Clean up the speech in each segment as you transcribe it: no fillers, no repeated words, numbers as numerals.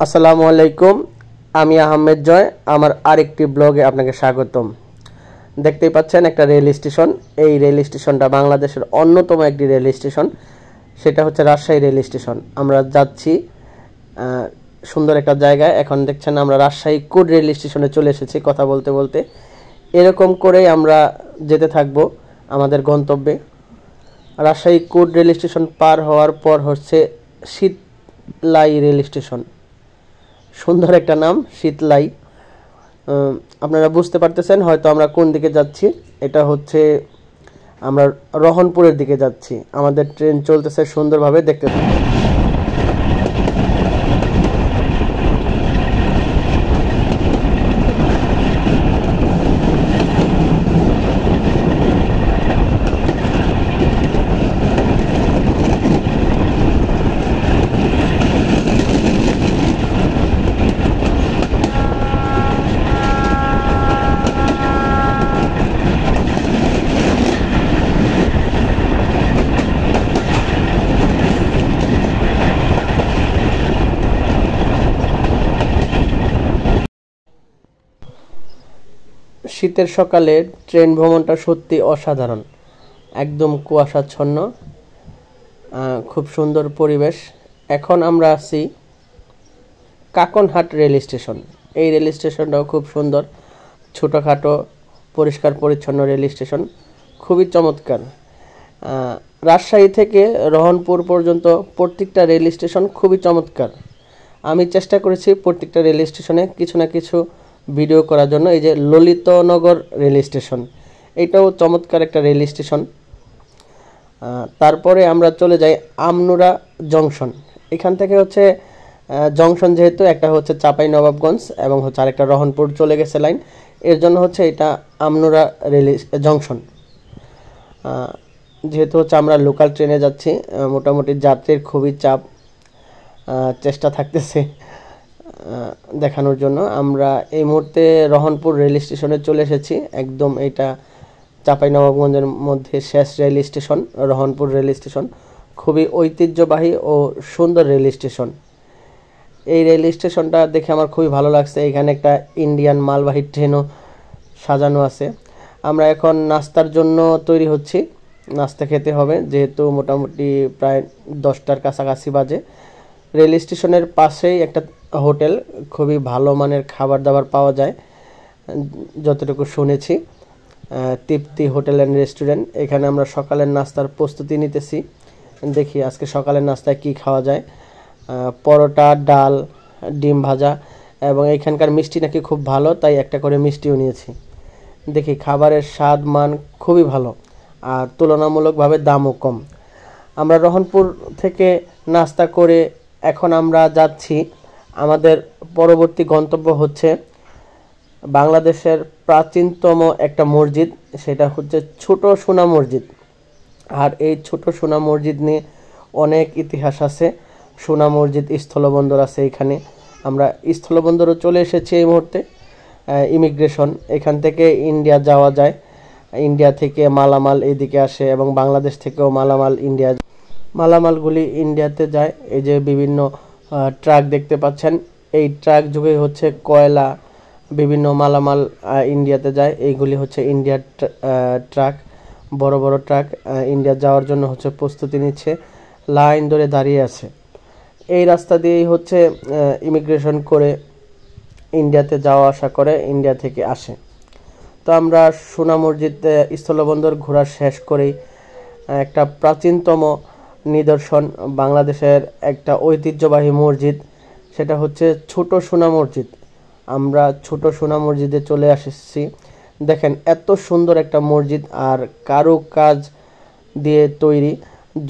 আসসালামু আলাইকুম, আমি আহমেদ জয়। আমার আরেকটি ব্লগে আপনাকে স্বাগতম। দেখতেই পাচ্ছেন একটা রেল স্টেশন। এই রেল স্টেশনটা বাংলাদেশের অন্যতম একটি রেল স্টেশন, সেটা হচ্ছে রাজশাহী রেল স্টেশন। আমরা যাচ্ছি সুন্দর একটা জায়গায়। এখন দেখছেন আমরা রাজশাহী কোড রেল স্টেশনে চলে এসেছি। কথা বলতে বলতে এরকম করেই আমরা যেতে থাকবো আমাদের গন্তব্যে। রাজশাহী কোড রেল স্টেশন পার হওয়ার পর হচ্ছে শীতলাই রেল স্টেশন। সুন্দর একটা নাম, শীতলাই। আপনারা বুঝতে পারতেছেন হয়তো আমরা কোন দিকে যাচ্ছি। এটা হচ্ছে আমরা রহনপুরের দিকে যাচ্ছি। আমাদের ট্রেন চলতেছে সুন্দরভাবে, দেখতে থাকুন। শীতের সকালে ট্রেন ভ্রমণটা সত্যি অসাধারণ। একদম কুয়াশাচ্ছন্ন, খুব সুন্দর পরিবেশ। এখন আমরা আছি কাকনহাট রেল স্টেশন। এই রেল স্টেশনটাও খুব সুন্দর, ছোটোখাটো পরিষ্কার পরিচ্ছন্ন রেল স্টেশন, খুবই চমৎকার। রাজশাহী থেকে রহনপুর পর্যন্ত প্রত্যেকটা রেল স্টেশন খুবই চমৎকার। আমি চেষ্টা করেছি প্রত্যেকটা রেল স্টেশনে কিছু না কিছু ভিডিও করার জন্য। এই যে ললিতনগর রেল স্টেশন, এটাও চমৎকার একটা রেল স্টেশন। তারপরে আমরা চলে যাই আমনুরা জংশন। এখান থেকে হচ্ছে জংশন, যেহেতু একটা হচ্ছে চাঁপাইনবাবগঞ্জ এবং হচ্ছে আরেকটা রহনপুর চলে গেছে লাইন, এর জন্য হচ্ছে এটা আমনুরা রেল জংশন। যেহেতু হচ্ছে আমরা লোকাল ট্রেনে যাচ্ছি, মোটামুটি যাত্রীর খুবই চাপ, চেষ্টা থাকতেছে দেখানোর জন্য। আমরা এই মুহূর্তে রহনপুর রেল স্টেশনে চলে এসেছি। একদম এটা চাঁপাইনবাবগঞ্জের মধ্যে শেষ rail station Rohanpur rail station. খুবই ঐতিহ্যবাহী ও সুন্দর রেল স্টেশন। এই রেল স্টেশনটা দেখে আমার খুবই ভালো লাগছে। এখানে একটা ইন্ডিয়ান মালবাহী ট্রেনও সাজানো আছে। আমরা এখন নাস্তার জন্য তৈরি হচ্ছি, নাস্তা খেতে হবে, যেহেতু মোটামুটি প্রায় 10টার কাছাকাছি বাজে। রেল স্টেশনের পাশেই একটা হোটেল, খুবই ভালো মানের খাবার দাবার পাওয়া যায় যতটুকু শুনেছি, তৃপ্তি হোটেল অ্যান্ড রেস্টুরেন্ট। এখানে আমরা সকালের নাস্তার প্রস্তুতি নিতেছি। দেখি আজকে সকালের নাস্তায় কি খাওয়া যায়। পরোটা, ডাল, ডিম ভাজা, এবং এখানকার মিষ্টি নাকি খুব ভালো, তাই একটা করে মিষ্টিও নিয়েছি। দেখি খাবারের স্বাদ মান খুবই ভালো, আর তুলনামূলকভাবে দামও কম। আমরা রহনপুর থেকে নাস্তা করে এখন আমরা যাচ্ছি, আমাদের পরবর্তী গন্তব্য হচ্ছে বাংলাদেশের প্রাচীনতম একটা মসজিদ, সেটা হচ্ছে ছোট সোনা মসজিদ। আর এই ছোট সোনা মসজিদ নিয়ে অনেক ইতিহাস আছে। সোনা মসজিদ স্থলবন্দর আছে এখানে। আমরা স্থলবন্দরও চলে এসেছি এই মুহূর্তে। ইমিগ্রেশন, এখান থেকে ইন্ডিয়া যাওয়া যায়। ইন্ডিয়া থেকে মালামাল এদিকে আসে এবং বাংলাদেশ থেকেও মালামালগুলি ইন্ডিয়াতে যায়। এই যে বিভিন্ন ট্রাক দেখতে পাচ্ছেন, এই ট্রাক যুগে হচ্ছে কয়লা, বিভিন্ন মালামাল ইন্ডিয়াতে যায়। এইগুলি হচ্ছে ইন্ডিয়ার ট্রাক, বড় বড় ট্রাক ইন্ডিয়া যাওয়ার জন্য হচ্ছে প্রস্তুতি নিচ্ছে, লাইন ধরে দাঁড়িয়ে আছে। এই রাস্তা দিয়েই হচ্ছে ইমিগ্রেশন করে ইন্ডিয়াতে যাওয়া আসা করে, ইন্ডিয়া থেকে আসে। তো আমরা সোনা মসজিদ স্থলবন্দর ঘোরা শেষ করেই একটা প্রাচীনতম নিদর্শন, বাংলাদেশের একটা ঐতিহ্যবাহী মসজিদ, সেটা হচ্ছে ছোট সোনা মসজিদ। আমরা ছোট সোনা মসজিদে চলে আসছি। দেখেন এত সুন্দর একটা মসজিদ, আর কারুকাজ দিয়ে তৈরি।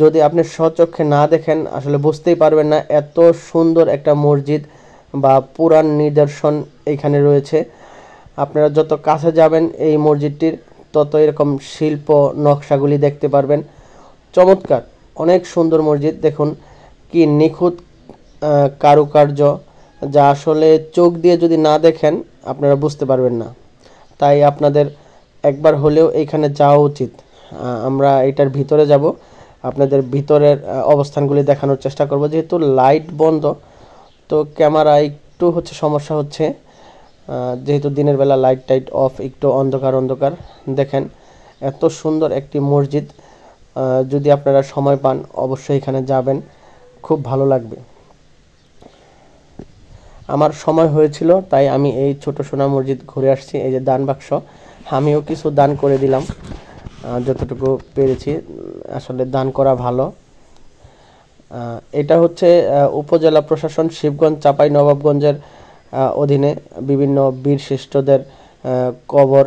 যদি আপনি স্বচক্ষে না দেখেন আসলে বুঝতেই পারবেন না এত সুন্দর একটা মসজিদ বা পুরাণ নিদর্শন এখানে রয়েছে। আপনারা যত কাছে যাবেন এই মসজিদটির, তত এরকম শিল্প নকশাগুলি দেখতে পারবেন। চমৎকার, অনেক সুন্দর মসজিদ। দেখুন কি নিখুঁত কারুকার্য, যা আসলে চোখ দিয়ে যদি না দেখেন আপনারা বুঝতে পারবেন না। তাই আপনাদের একবার হলেও এইখানে যাওয়া উচিত। আমরা এটার ভিতরে যাব, আপনাদের ভিতরের অবস্থানগুলি দেখানোর চেষ্টা করব। যেহেতু লাইট বন্ধ, তো ক্যামেরা একটু হচ্ছে সমস্যা হচ্ছে, যেহেতু দিনের বেলা লাইট টাইট অফ, একটু অন্ধকার অন্ধকার। দেখেন এত সুন্দর একটি মসজিদ, যদি আপনারা সময় পান অবশ্যই এখানে যাবেন, খুব ভালো লাগবে। আমার সময় হয়েছিল তাই আমি এই ছোট সোনা মসজিদ ঘুরে আসছি। এই যে দান বাক্স, আমিও কিছু দান করে দিলাম যতটুকু পেরেছি। আসলে দান করা ভালো। এটা হচ্ছে উপজেলা প্রশাসন শিবগঞ্জ চাঁপাইনবাবগঞ্জের অধীনে বিভিন্ন বীর শ্রেষ্ঠদের কবর,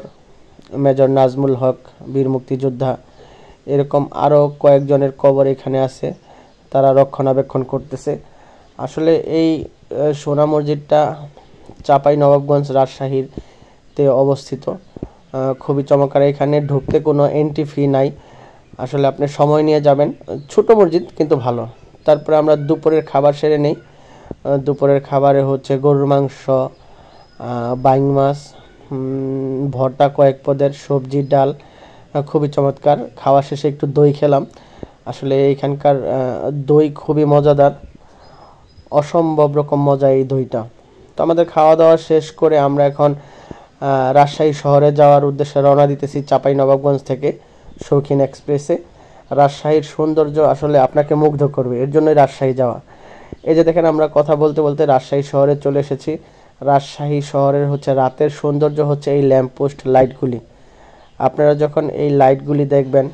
মেজর নাজমুল হক বীর মুক্তিযোদ্ধা, এরকম আরও কয়েকজনের কবর এখানে আছে, তারা রক্ষণাবেক্ষণ করতেছে। আসলে এই সোনা মসজিদটা চাঁপাইনবাবগঞ্জ রাজশাহীতে অবস্থিত, খুবই চমৎকার। এখানে ঢুকতে কোনো এন্ট্রি ফি নাই, আসলে আপনি সময় নিয়ে যাবেন। ছোট মসজিদ কিন্তু ভালো। তারপরে আমরা দুপুরের খাবার সেরে নেই। দুপুরের খাবারে হচ্ছে গরুর মাংস, বাইং মাছ, ভর্তা কয়েক পদের, সবজি ডাল, খুবই চমৎকার। খাওয়া শেষে একটু দই খেলাম। আসলে এইখানকার দই খুবই মজাদার, অসম্ভব রকম মজা এই দইটা। তো আমাদের খাওয়া দাওয়া শেষ করে আমরা এখন রাজশাহী শহরে যাওয়ার উদ্দেশ্যে রওনা দিতেছি চাঁপাইনবাবগঞ্জ থেকে শৌখিন এক্সপ্রেসে। রাজশাহীর সৌন্দর্য আসলে আপনাকে মুগ্ধ করবে, এর জন্যই রাজশাহী যাওয়া। এই যে দেখেন আমরা কথা বলতে বলতে রাজশাহী শহরে চলে এসেছি। রাজশাহী শহরের হচ্ছে রাতের সৌন্দর্য হচ্ছে এই ল্যাম্পপোস্ট লাইটগুলি। আপনারা যখন এই লাইটগুলি দেখবেন,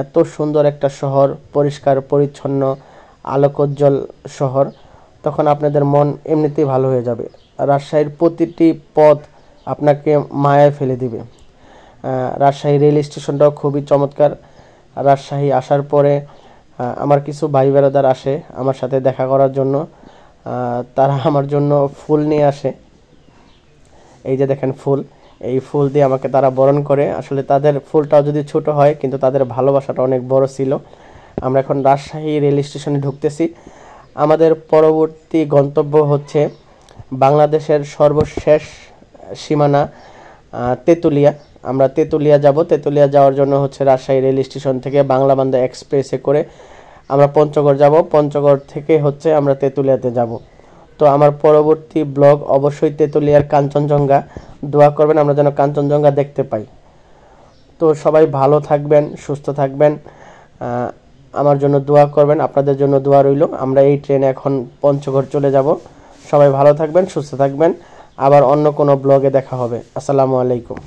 এত সুন্দর একটা শহর, পরিষ্কার পরিচ্ছন্ন আলোকোজ্জ্বল শহর, তখন আপনাদের মন এমনিতেই ভালো হয়ে যাবে। রাজশাহীর প্রতিটি পথ আপনাকে মায়ায় ফেলে দিবে। রাজশাহী রেল স্টেশনটাও খুবই চমৎকার। রাজশাহী আসার পরে আমার কিছু ভাই বেড়াদার আসে আমার সাথে দেখা করার জন্য, তারা আমার জন্য ফুল নিয়ে আসে। এই যে দেখেন ফুল, এই ফুল দিয়ে আমাকে তারা বরণ করে। আসলে তাদের ফুলটাও যদি ছোট হয়, কিন্তু তাদের ভালোবাসাটা অনেক বড় ছিল। আমরা এখন রাজশাহী রেল স্টেশনে ঢুকতেছি। আমাদের পরবর্তী গন্তব্য হচ্ছে বাংলাদেশের সর্বশেষ সীমানা তেঁতুলিয়া। আমরা তেঁতুলিয়া যাব। তেঁতুলিয়া যাওয়ার জন্য হচ্ছে রাজশাহী রেল স্টেশন থেকে বাংলাবান্ধা এক্সপ্রেসে করে আমরা পঞ্চগড় যাব। পঞ্চগড় থেকে হচ্ছে আমরা তেঁতুলিয়াতে যাব। তো আমার পরবর্তী ব্লগ অবশ্যই তেঁতুলিয়ার কাঞ্চনজঙ্ঘা। দোয়া করবেন আমরা যেন কাঞ্চনজঙ্ঘা দেখতে পাই। তো সবাই ভালো থাকবেন, সুস্থ থাকবেন, আমার জন্য দোয়া করবেন, আপনাদের জন্য দোয়া রইল। আমরা এই ট্রেনে এখন পঞ্চগড় চলে যাব। সবাই ভালো থাকবেন, সুস্থ থাকবেন। আবার অন্য কোনো ব্লগে দেখা হবে। আসসালামু আলাইকুম।